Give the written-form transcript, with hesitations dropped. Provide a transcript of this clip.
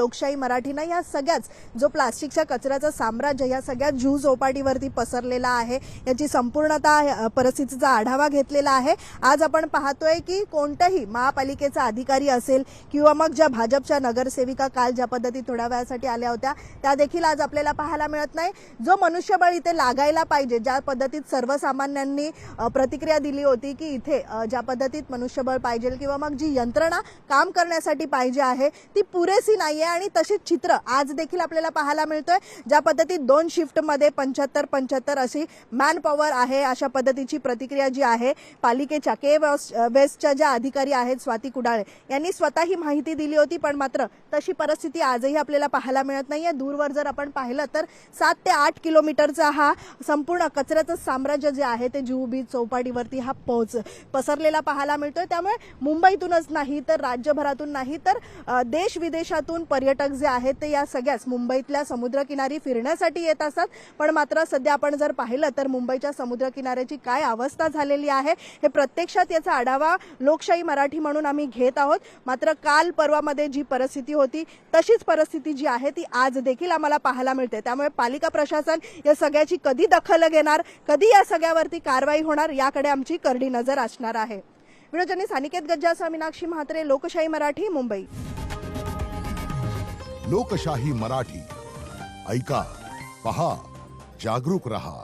लोकशाही मराठीनं या सगळ्याच जो प्लास्टिकच्या कचऱ्याचं साम्राज्य या सगळ्या जीव चौपाटीवरती पसरलेला आहे याची संपूर्णतः परिस्थितीचा आढावा घेतलेला आहे। आज आपण पाहतोय की कोणताही महापालिकेचा अधिकारी असेल किंवा मग ज्या भाजपच्या नगरसेविका काल ज्या पद्धतीत थोड्या वेळासाठी आल्या होत्या त्या देखील आज आपल्याला पाहायला मिळत नाही। जो मनुष्यबळ इथे लागायला पाहिजे, ज्या पद्धतीत सर्वसामान्यांनी प्रतिक्रिया दिली होती की इथे ज्या पद्धतीत मनुष्यबळ पाहिजे किंवा मग जी यंत्रणा काम करण्यासाठी पाहिजे आहे ती पुरेसी नाहीये आणि तशीच चित्र आज देखील आपल्याला पाहायला मिळतोय। ज्या पद्धतीत 2 शिफ्टमध्ये 75-75 अशी मॅन पॉवर आहे अशा पद्धतीची प्रतिक्रिया जी आहे पालिकेच्या के वेस्टच्या ज्या अधिकारी आहेत स्वाती कुडाळे यांनी स्वतः ही माहिती दिली होती, पण मात्र तशी परिस्थिती आजही आपल्याला पाहायला मिळत नाहीये। दूरवर जर आपण पाहिलं तर 7 ते 8 किलोमीटरचा हा संपूर्ण कचऱ्याचं साम्राज्य जे आहे ते जुहू बीच चौपाटीवरती हा पसरलेला पाहायला मिळतोय। त्यामुळे मुंबईतूनच नाही तर राज्यभरातून नाही तर देश विदेशातून पर्यटक जे आहेत ते या सगळ्याच मुंबईतल्या समुद्रकिनारी फिरण्यासाठी येत असतात, पण मात्र सध्या आपण जर पाहिलं तर मुंबईच्या समुद्रकिनाऱ्याची काय अवस्था झालेली आहे हे प्रत्यक्षात याचा आढावा लोकशाही मराठी म्हणून आम्ही घेत आहोत। मात्र काल परवामध्ये जी परिस्थिती होती तशीच परिस्थिती जी आहे ती आज देखील आम्हाला पाहायला मिळते। त्यामुळे पालिका प्रशासन या सगळ्याची कधी दखल घेणार, कधी या सगळ्यावरती कारवाई होणार याकडे आमची करडी नजर असणार आहे। व्हिडिओ जर्नलिस्ट अनिकेत गज्जासह मीनाक्षी म्हात्रे, लोकशाही मराठी, मुंबई। लोकशाही मराठी ऐका, पहा, जागरूक रहा।